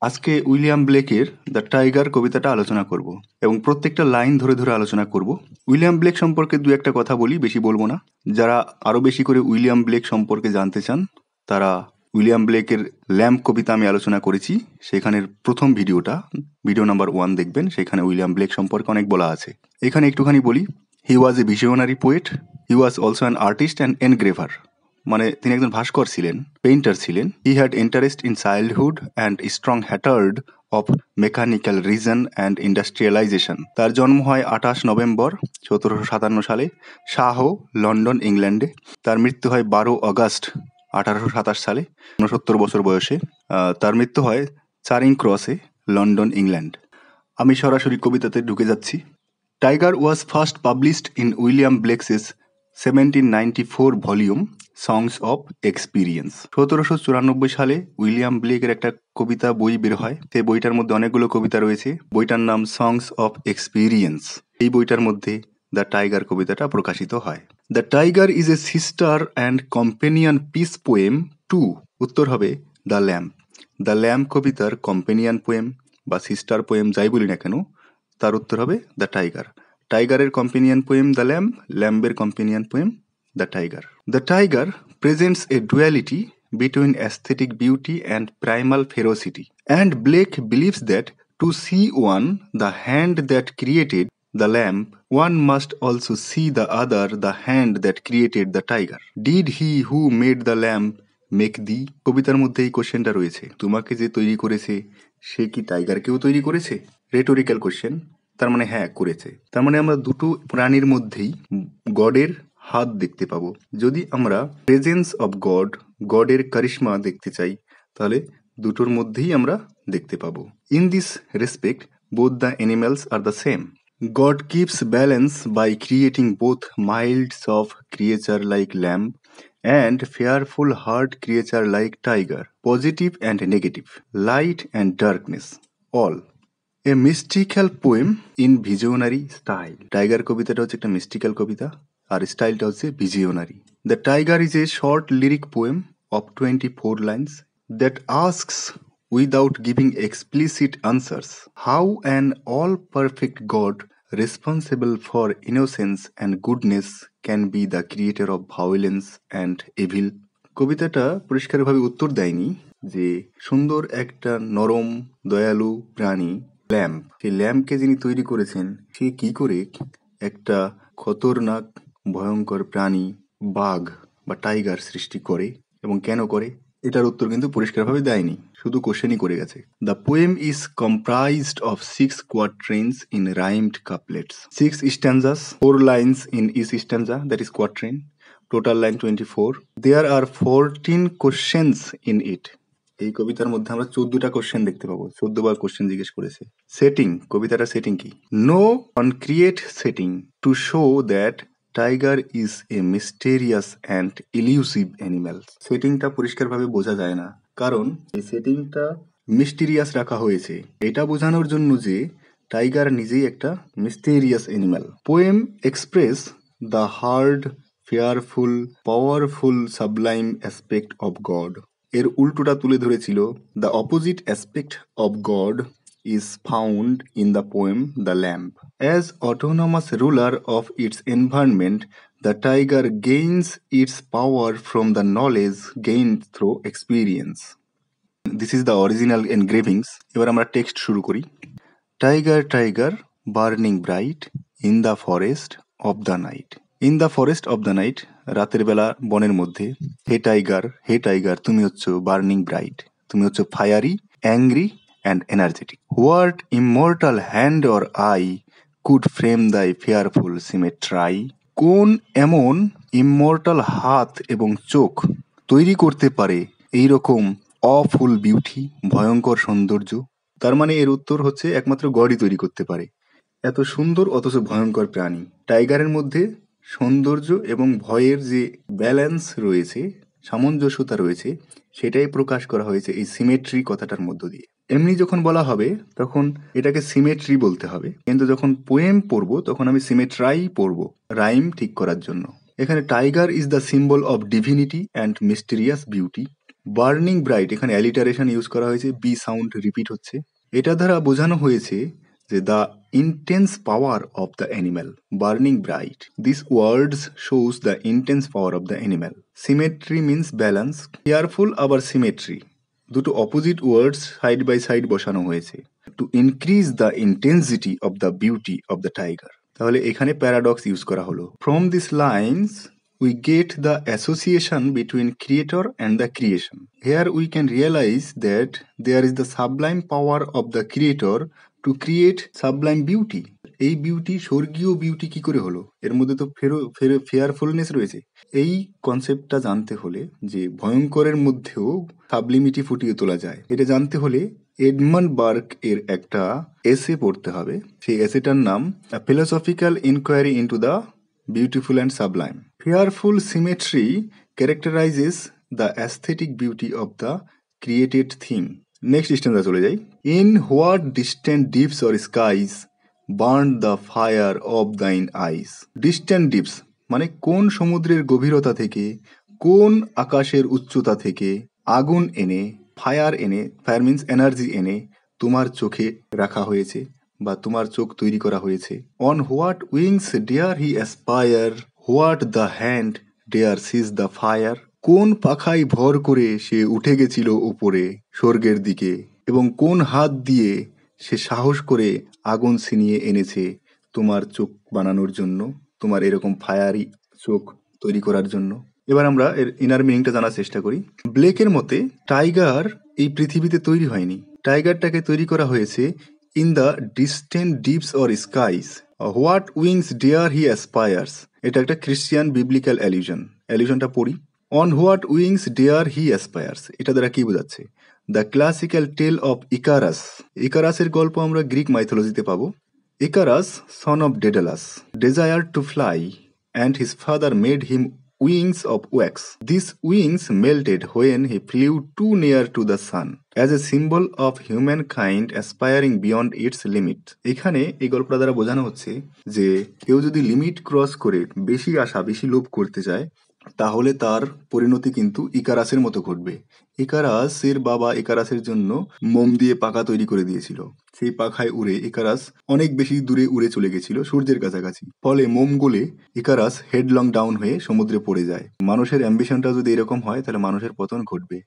আজকে William ব্লেকের the tiger কবিতাটা আলোচনা করব এবং প্রত্যেকটা লাইন ধরে ধরে আলোচনা করব। উইলিয়াম ব্লেক সম্পর্কে দু একটা কথা বলি, বেশি বলবো না। যারা আরো বেশি করে উইলিয়াম ব্লেক সম্পর্কে জানতে চান তারা উইলিয়াম ব্লেকের ল্যাম্প কবিতা আমি আলোচনা করেছি, সেখানের প্রথম ভিডিও নাম্বার 1 দেখবেন। সেখানে উইলিয়াম ব্লেক সম্পর্কে অনেক বলা আছে। এখানে একটুখানি বলি, he was a visionary poet, he was also an artist and engraver. মানে তিনি একজন ভাস্কর ছিলেন, পেইন্টার ছিলেন। He had interest in childhood and strong hatred of mechanical reason and industrialisation. তার জন্ম হয় 28 নভেম্বর 1757 সালে শাহ, লন্ডন, ইংল্যান্ডে। তার মৃত্যু হয় 12 আগস্ট 1827 সালে 69 বছর বয়সে। তার মৃত্যু হয় চারিং ক্রসে, লন্ডন, ইংল্যান্ড। আমি সরাসরি কবিতাতে ঢুকে যাচ্ছি। Tiger was first published in William Blake's 1794 volume Songs of Experience. 1794 সালে উইলিয়াম ব্লেকের একটা কবিতা বই বের হয়। সেই বইটার মধ্যে অনেকগুলো কবিতা রয়েছে। বইটার নাম সংস অফ এক্সপিরিয়েন্স। এই বইটার মধ্যে দ্য টাইগার কবিতাটা প্রকাশিত হয়। The Tiger is a sister and companion piece poem to. উত্তর হবে দ্য ল্যাম্প। দ্য ল্যাম্প কবিতার কম্পেনিয়ন পোয়েম বা সিস্টার পোয়েম যাই বলি না কেন, তার উত্তর হবে দ্য টাইগার। টাইগারের কম্পেনিয়ন পোয়েম দ্য ল্যাম্প, ল্যাম্বের companion poem the Tiger. The Tiger presents a duality between aesthetic beauty and primal ferocity. And Blake believes that to see one, the hand that created the lamp, one must also see the other, the hand that created the tiger. Did he who made the lamp make thee? কবিতার মধ্যে এই কোশ্চেনটা রয়েছে, তোমাকে যে তৈরি করেছে সে কি টাইগারকেও তৈরি করেছে? Rhetorical question. তার মানে হ্যাঁ, করেছে। তার মানে আমরা দুটো প্রাণীর মধ্যেই গডের হাত দেখতে পাবো। যদি আমরা প্রেজেন্স অফ গড, গডের কারিশমা দেখতে চাই, তাহলে দুটোর মধ্যেই আমরা দেখতে পাবো। In this respect both the animals are the same. God keeps balance by creating both mild, soft creature like lamb and fearful hard creature like tiger, positive and negative, light and darkness, all. A mystical poem in visionary style. Tiger কবিতাটা হচ্ছে একটা mystical কবিতা আর স্টাইলটা হচ্ছে visionary. The Tiger is a short lyric poem of 24 lines that asks without giving explicit answers how an all-perfect God responsible for innocence and goodness can be the creator of violence and evil. কবিতাটা পরিষ্কারভাবে উত্তর দেয়নি যে সুন্দর একটা নরম দয়ালু প্রাণী ল্যাম্প, সেই ল্যাম্পকে যিনি তৈরি করেছেন সে কি করে একটা খতরনাক ভয়ঙ্কর প্রাণী বাঘ বা টাইগার সৃষ্টি করে এবং কেন করে, এটার উত্তর কিন্তু পরিষ্কারভাবে দেয়নি, শুধু কোশ্চেনই করে গেছে। The poem is comprised of 6 quatrains in rhymed couplets, 6 stanzas, 4 lines in each stanza, that is quatrain, total line 24. There are 14 questions in it. এই কবিতার মধ্যে আমরা 14টা কোশ্চেন দেখতে পাবো। 14 বার কোশ্চেন জিজ্ঞেস করেছে। সেটিং, কবিতাটার সেটিং কি? No concrete setting to show that tiger is a mysterious and elusive animal. সেটিংটা পরিষ্কারভাবে বোঝা যায় না, কারণ এই সেটিংটা মিস্টেরিয়াস রাখা হয়েছে এটা বোঝানোর জন্য যে টাইগার নিজেই একটা mysterious animal. Poem express the hard, fearful, powerful, Sublime aspect of god. এর উল্টোটা তুলে ধরেছিল, the opposite aspect of god is found in the poem The Lamp. As autonomous ruler of its environment, the tiger gains its power from the knowledge gained through experience. This is the original engravings. এবার আমরা text শুরু করি। Tiger, tiger, burning bright in the forest of the night. In the forest of the night, রাতের বেলা বনের মধ্যে। হে tiger, তুমি হচ্ছ burning bright, তুমি হচ্ছ fiery, angry and energetic. What immortal hand or eye could frame thy fearful symmetry? কোন এমন immortal হাত এবং চোখ তৈরি করতে পারে এইরকম অফুল বিউটি, ভয়ঙ্কর সৌন্দর্য? তার মানে এর উত্তর হচ্ছে একমাত্র গডই তৈরি করতে পারে এত সুন্দর অথচ ভয়ঙ্কর প্রাণী। টাইগারের মধ্যে সৌন্দর্য এবং ভয়ের যে ব্যালেন্স রয়েছে, সামঞ্জস্যতা রয়েছে, সেটাই প্রকাশ করা হয়েছে এই সিমেট্রি কথাটার মধ্য দিয়ে। এমনি যখন বলা হবে তখন এটাকে সিমেট্রি বলতে হবে, কিন্তু যখন পোয়েম পড়বো তখন আমি সিমেট্রাই পড়বো রাইম ঠিক করার জন্য। এখানে tiger is the symbol of divinity and mysterious beauty. Burning bright, এখানে অ্যালিটারেশন ইউজ করা হয়েছে, বি সাউন্ড রিপিট হচ্ছে। এটা দ্বারা বোঝানো হয়েছে যে the intense power of the animal. Burning bright, this words shows the intense power of the animal. Symmetry means balance. Careful আবার সিমেট্রি, দুটো opposite words side by side বসানো হয়েছে to increase the intensity of the beauty of the tiger. তাহলে এখানে paradox use করা হলো। From this lines we get the association between creator and the creation. Here we can realize that there is the sublime power of the creator to create sublime beauty. এই beauty স্বর্গীয় beauty কি করে হলো? এর মধ্যে তো ফেয়ারফুলনেস রয়েছে। এই কনসেপ্টটা জানতে হলে যে ভয়ঙ্করের মধ্যেও সাবলিমিটি ফুটিয়ে তোলা যায়, এটা জানতে হলে এডমন্ড বার্ক এর একটা এসে পড়তে হবে। সেই এসেটার নাম A Philosophical Inquiry into the Beautiful and Sublime. Fearful symmetry characterizes the aesthetic beauty of the created thing. Next স্ট্যান্সা চলে যাই। In what distant deeps or skies burned the fire of thine eyes. Distant deeps মানে কোন সমুদ্রের গভীরতা থেকে, কোন আকাশের উচ্চতা থেকে আগুন এনে, ফায়ার এনে, ফায়ার মিন্স এনার্জি এনে তোমার চোখে রাখা হয়েছে বা তোমার চোখ তৈরি করা হয়েছে। On what wings dare he aspire, what the hand dare seize the fire. কোন পাখায় ভর করে সে উঠে গেছিল উপরে স্বর্গের দিকে, এবং কোন হাত দিয়ে সে সাহস করে আগুন ছিনিয়ে এনেছে তোমার চোখ বানানোর জন্য, তোমার এরকম ফায়ারি চোখ তৈরি করার জন্য। এবার আমরা এর ইনার মিনিংটা জানার চেষ্টা করি। ব্লেকের মতে টাইগার এই পৃথিবীতে তৈরি হয়নি, টাইগারটাকে তৈরি করা হয়েছে in the distant deeps or skies. What wings dare he aspires, এটা একটা খ্রিস্টিয়ান বিবলিক্যাল অ্যালিউশনটা পড়ি। On what wings dare he aspires, এটা দ্বারা কি বোঝাচ্ছে? The classical tale of Icarus. ইকারাসের গল্প আমরা গ্রিক মাইথোলজিতে পাবো। Icarus, son of Daedalus, desired to fly, and his father made him wings of wax. These wings melted when he flew too near to the sun, as a symbol of humankind aspiring beyond its limit. এখানে এই গল্পটা দ্বারা বোঝানো হচ্ছে যে কেউ যদি limit cross করে বেশি আশা, বেশি লোভ করতে যায়, তাহলে তার পরিণতি কিন্তু ইকারাসের মতো ঘটবে। ইকারাসের বাবা ইকারাসের জন্য মোম দিয়ে পাখা তৈরি করে দিয়েছিল। সেই পাখায় উড়ে ইকারাস অনেক বেশি দূরে উড়ে চলে গেছিল, সূর্যের কাছাকাছি। ফলে মোম গলে ইকারাস হেডলং ডাউন হয়ে সমুদ্রে পড়ে যায়। মানুষের অ্যাম্বিশনটা যদি এরকম হয় তাহলে মানুষের পতন ঘটবে।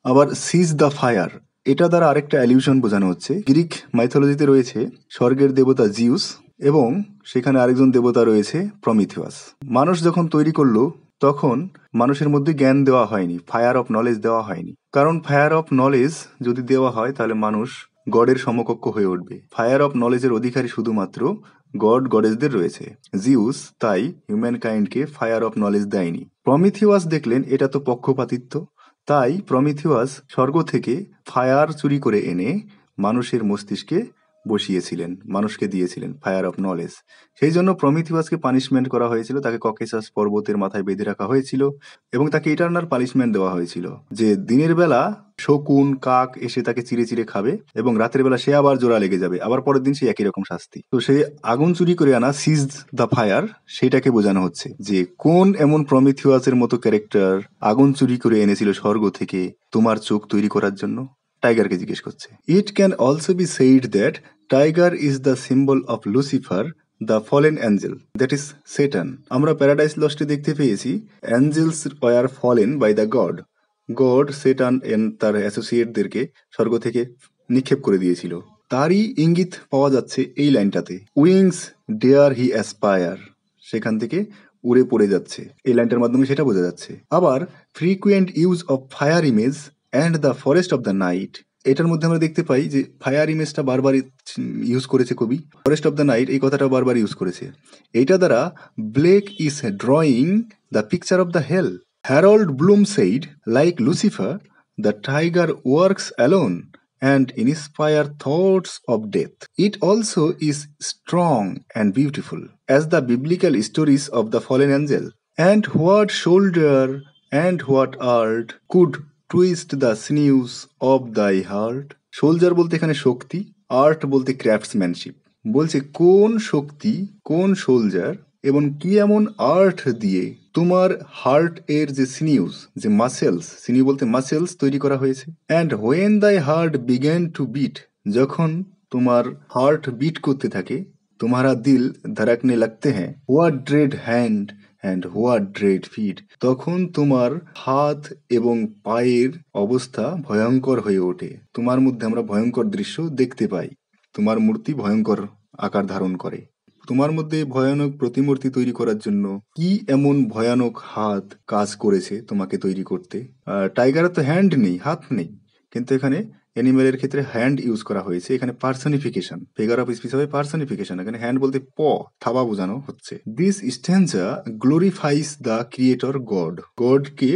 আবার সিজ দ্য ফায়ার, এটা দ্বারা আরেকটা অ্যালিউশন বোঝানো হচ্ছে। গ্রিক মাইথোলজিতে রয়েছে স্বর্গের দেবতা জিউস এবং সেখানে আরেকজন দেবতা রয়েছে প্রমিথিয়াস। মানুষ যখন তৈরি করলো তখন মানুষের মধ্যে জ্ঞান দেওয়া হয়নি, ফায়ার অফ নলেজ দেওয়া হয়নি। কারণ ফায়ার অফ নলেজ যদি দেওয়া হয় তাহলে মানুষ গডের সমকক্ষ হয়ে উঠবে। ফায়ার অফ নলেজের অধিকারী শুধুমাত্র গড গডেসদের রয়েছে। জিউস তাই হিউম্যান কাইন্ডকে ফায়ার অফ নলেজ দেয়নি। প্রমিথিয়াস দেখলেন এটা তো পক্ষপাতিত্ব, তাই প্রমিথিয়াস স্বর্গ থেকে ফায়ার চুরি করে এনে মানুষের মস্তিষ্কে বসিয়েছিলেন, মানুষকে দিয়েছিলেন ফায়ার অফ নলেজ। সেই জন্য প্রমিথিয়াসকে পানিশমেন্ট করা হয়েছিল, তাকে ককেসাস পর্বতের মাথায় বেঁধে রাখা হয়েছিল এবং তাকে ইটারনাল পানিশমেন্ট দেওয়া হয়েছিল যে দিনের বেলা শকুন কাক এসে তাকে চিড়ে চিড়ে খাবে এবং রাতের বেলা সে আবার জোড়া লেগে যাবে, আবার পরের দিন সে একই রকম শাস্তি। তো সে আগুন চুরি করে আনা সিজ দ্য ফায়ার, সেটাকে বোঝানো হচ্ছে যে কোন এমন প্রমিথিয়াসের মতো ক্যারেক্টার আগুন চুরি করে এনেছিল স্বর্গ থেকে তোমার চোখ তৈরি করার জন্য। টাইগারকে জিজ্ঞেস করছে। It can also be said that tiger is the symbol of Lucifer, the fallen angel, that is Satan. আমরা প্যারাডাইস লস্টে দেখতে পেয়েছি angels were fallen by the God. God Satan তার অ্যাসোসিয়েটদেরকে স্বর্গ থেকে নিক্ষেপ করে দিয়েছিল। তারই ইঙ্গিত পাওয়া যাচ্ছে এই লাইনটাতে, উইংস ডেয়ার হি অ্যাসপায়ার, সেখান থেকে উড়ে পড়ে যাচ্ছে, এই লাইনটার মাধ্যমে সেটা বোঝা যাচ্ছে। আবার frequent use of fire image and the forest of the night, এটার মধ্যে আমরা দেখতে পাই যে ফায়ার ইমেজটা বারবার ইউজ করেছে কবি, ফরেস্ট অফ দ্য নাইট এই কথাটা বারবার ইউজ করেছে। এইটা দ্বারা Blake is drawing the picture of the hell. Harold Bloom said, like Lucifer, the tiger works alone and inspire thoughts of death. It also is strong and beautiful as the biblical stories of the fallen angel. And what shoulder and what art could twist the sinews of thy heart? Soldier বলতে এখানে শক্তি, art বলতে ক্রাফটসম্যানশিপ। বলছে কোন শক্তি, কোন soldier এবং কি এমন art দিয়ে তোমার হার্ট এর যে সিনিউস, যে মাসেলস, সিনিউ বলতে মাসেলস তৈরি করা হয়েছে। অ্যান্ড হোয়েন দাই হার্ট বিগ্যান টু বিট, যখন তোমার হার্ট বিট করতে থাকে, তোমারা দিল ধড়কনে লাগতে হ্যাঁ, what dread hand and what dread feet, তখন তোমার হাত এবং পায়ের অবস্থা ভয়ঙ্কর হয়ে ওঠে। তোমার মধ্যে আমরা ভয়ঙ্কর দৃশ্য দেখতে পাই, তোমার মূর্তি ভয়ঙ্কর আকার ধারণ করে। তোমার মধ্যে ভয়ানক প্রতিমূর্তি তৈরি করার জন্য কি এমন ভয়ানক হাত কাজ করেছে তোমাকে তৈরি করতে? টাইগারের তো হ্যান্ড নেই, হাত নেই, কিন্তু এখানে অ্যানিমেলের ক্ষেত্রে হ্যান্ড ইউজ করা হয়েছে। এখানে পার্সনিফিকেশন, ফিগার অফ স্পিচ হবে পার্সনিফিকেশন, এখানে হ্যান্ড বলতে থাবা বোঝানো হচ্ছে। This stanza glorifies the creator God, গডকে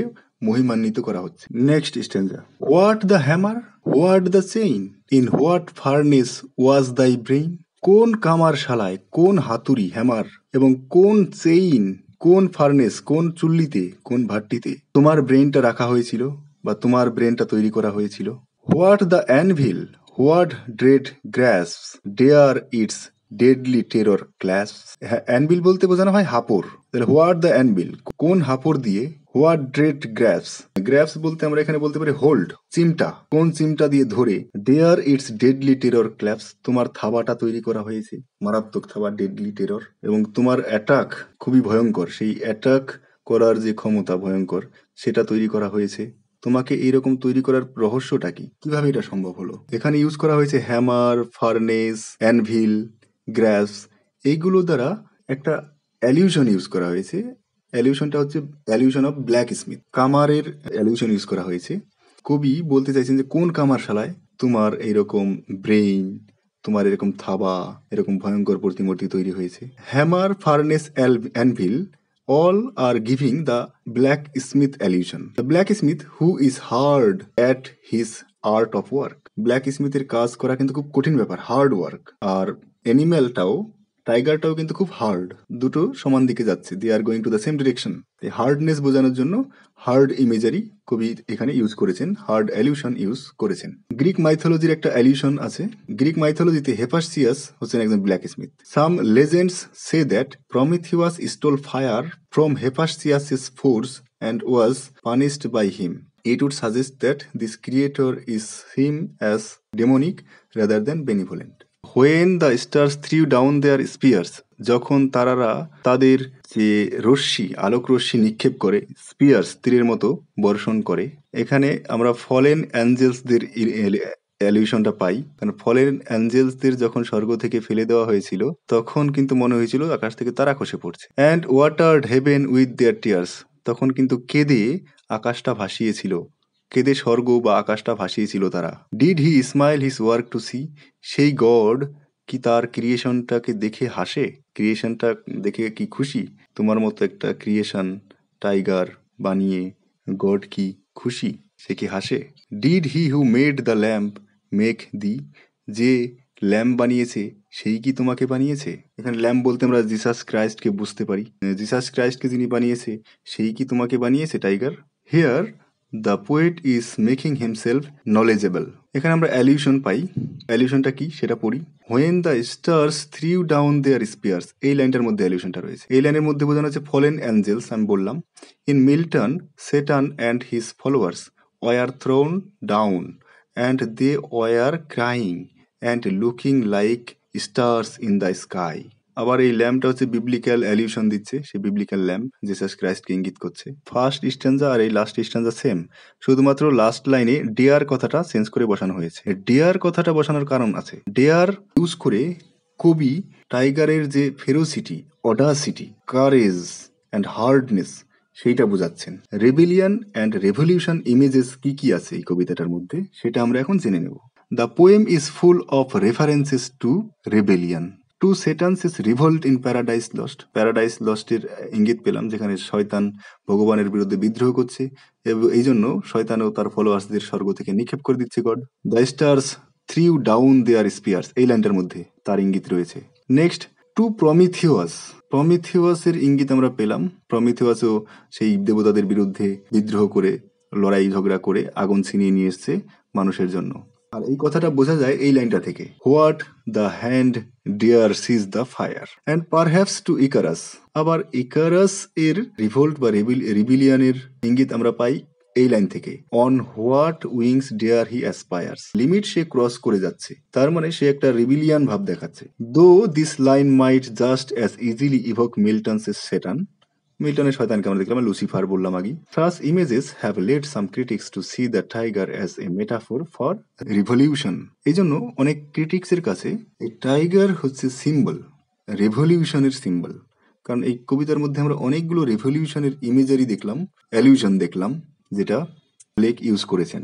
মহিমান্বিত করা হচ্ছে। Next stanza, what the hammer, what the chain, in what furnace was thy brain, কোন কামারশালায়, কোন হাতুড়ি হ্যামার, এবং কোন চেইন, কোন ফার্নেস, কোন চুল্লিতে, কোন ভাট্টিতে তোমার ব্রেনটা রাখা হয়েছিল বা তোমার ব্রেনটা তৈরি করা হয়েছিল। What the anvil, what dread grasp dare its deadly terror clasp, anvil বলতে বোঝানো হয় হাপর, তাহলে হোয়াট দ্য অ্যানভিল, কোন হাপর দিয়ে, হোয়াট ড্রেড গ্রাফস, গ্রাফস বলতে আমরা এখানে বলতে পারি হোল্ড, চিমটা, কোন চিমটা দিয়ে ধরে, dare its deadly terror clasp, তোমার থাবাটা তৈরি করা হয়েছে, মারাত্মক থাবা, ডেডলি টেরর, এবং তোমার অ্যাটাক খুবই ভয়ঙ্কর, সেই অ্যাটাক করার যে ক্ষমতা ভয়ঙ্কর, সেটা তৈরি করা হয়েছে। তোমাকে এইরকম তৈরি করার রহস্যটা কি, কিভাবে এটা সম্ভব হলো? এখানে ইউজ করা হয়েছে হ্যামার, ফার্নেস, অ্যানভিল, গ্রাফস, এইগুলো দ্বারা একটা অ্যালিউশন ইউজ করা হয়েছে। অ্যালিউশনটা হচ্ছে অ্যালিউশন অফ ব্ল্যাক স্মিথ, কামারের অ্যালিউশন ইউজ করা হয়েছে। কবি বলতে চাইছেন যে কোন কামারশালায় তোমার এইরকম ব্রেইন, তোমার এরকম থাবা, এরকম ভয়ঙ্কর প্রতিমূর্তি তৈরি হয়েছে। Hammer, furnace, anvil all are giving the blacksmith illusion. The blacksmith who is hard at his art of work. ব্ল্যাকস্মিথের কাজ করা কিন্তু খুব কঠিন ব্যাপার, হার্ড ওয়ার্ক। আর অ্যানিম্যালটাও, টাইগারটাও কিন্তু খুব হার্ড, দুটো সমান দিকে যাচ্ছে, they are going to the same direction. এই হার্ডনেস বোঝানোর জন্য হার্ড ইমেজারি কবি এখানে ইউজ করেছেন, হার্ড অ্যালিউশন ইউজ করেছেন। গ্রিক মাইথোলজির একটা অ্যালিউশন আছে। গ্রিক মাইথোলজিতে হেফাস্টিয়াস হচ্ছেন একজন blacksmith. Some legends say that Prometheus stole fire from Hephaestus's forge and was punished by him. It would suggest that this creator is him as demonic rather than benevolent. When the stars threw down their spears, যখন তারারা তাদের যে রশ্মি, আলোক রশ্মি নিক্ষেপ করে, spheres তীরের মতো বর্ষণ করে, এখানে আমরা ফলেন অ্যাঞ্জেলসদের অ্যালিউশনটা পাই। কারণ ফলেন অ্যাঞ্জেলসদের যখন স্বর্গ থেকে ফেলে দেওয়া হয়েছিল, তখন কিন্তু মনে হয়েছিল আকাশ থেকে তারা খসে পড়ছে। And watered heaven with their tears, তখন কিন্তু কেঁদে আকাশটা ভাসিয়েছিল, কেঁদে স্বর্গ বা আকাশটা ভাসিয়েছিল তারা। Did he smile his work to see, সেই গড কি তার ক্রিয়েশনটাকে দেখে হাসে, ক্রিয়েশনটা দেখে কি খুশি? তোমার মতো একটা ক্রিয়েশন টাইগার বানিয়ে গড কি খুশি, সে কি হাসে? Did he who made the lamp make the, যে ল্যাম্প বানিয়েছে সেই কি তোমাকে বানিয়েছে? এখানে ল্যাম্প বলতে আমরা জিসাস ক্রাইস্টকে বুঝতে পারি, জিসাস ক্রাইস্টকে যিনি বানিয়েছে সেই কি তোমাকে বানিয়েছে tiger? Here the poet is making himself knowledgeable, এখানে আমরা অ্যালিউশন পাই। অ্যালিউশনটা কি সেটা পড়ি। When the stars threw down their spears, এই লাইনটার মধ্যে অ্যালিউশনটা রয়েছে। এই লাইনের মধ্যে বোঝানো হচ্ছে ফলেন অ্যাঞ্জেলস, আমি বললাম। In Milton Satan and his followers were thrown down and they were crying and looking like stars in the sky. আবার এই ল্যাম্পটা হচ্ছে বিবলিক্যাল অ্যালিউশন দিচ্ছে, সেই বিবলিক্যাল ল্যাম্প জিসাস ক্রাইস্টকে ইঙ্গিত করছে। ফার্স্ট স্ট্যান্জা আর এই লাস্ট স্ট্যান্জা সেম, শুধুমাত্র লাস্ট লাইনে ডেয়ার কথাটা চেঞ্জ করে বসানো হয়েছে। ডেয়ার কথাটা বসানোর কারণ আছে। ডেয়ার ইউজ করে কবি টাইগারের যে ফেরোসিটি, অডাসিটি, কারেজ অ্যান্ড হার্ডনেস সেইটা বোঝাচ্ছেন। রেবেলিয়ান অ্যান্ড রেভলিউশন ইমেজেস কি কি আছে এই কবিতাটার মধ্যে, সেটা আমরা এখন জেনে নেব। The poem is full of references to rebellion. To Satan's is revolt in Paradise Lost, Paradise লস্টের ইঙ্গিত পেলাম, যেখানে শয়তান ভগবানের বিরুদ্ধে বিদ্রোহ করছে এবং এই জন্য শয়তানও তার ফলোয়ার্সদের স্বর্গ থেকে নিক্ষেপ করে দিচ্ছে God. The stars threw down their spears, এই লাইনটার মধ্যে তার ইঙ্গিত রয়েছে। নেক্সট, টু প্রমিথিয়াস, প্রমিথিয়াসের ইঙ্গিত আমরা পেলাম। প্রমিথিয়াসও সেই দেবতাদের বিরুদ্ধে বিদ্রোহ করে, লড়াই ঝগড়া করে আগুন ছিনিয়ে নিয়ে এসছে মানুষের জন্য। আর এই কথাটা বোঝা যায় এই লাইনটা থেকে, what the hand dare seize the fire and perhaps to Icarus. আবার ইকারাস এর রিভোল্ট বা রিবিলিয়ানের ইঙ্গিত আমরা পাই এই লাইন থেকে, on what wings dare he aspires. Limit সে ক্রস করে যাচ্ছে, তার মানে সে একটা রিবিলিয়ান ভাব দেখাচ্ছে। Though this line might just as easily evoke Milton's Satan, মিল্টনের শয়তানকে আমরা দেখলাম, লুসিফার বললাম আগে। Such images have led some critics to see the tiger as a metaphor for revolution. এই জন্য অনেক ক্রিটিক্সের কাছে এই টাইগার হচ্ছে সিম্বল, রেভলিউশনের সিম্বল। কারণ এই কবিতার মধ্যে আমরা অনেকগুলো রেভলিউশনের ইমেজারি দেখলাম, অ্যালিউশন দেখলাম, যেটা ব্লেক ইউজ করেছেন।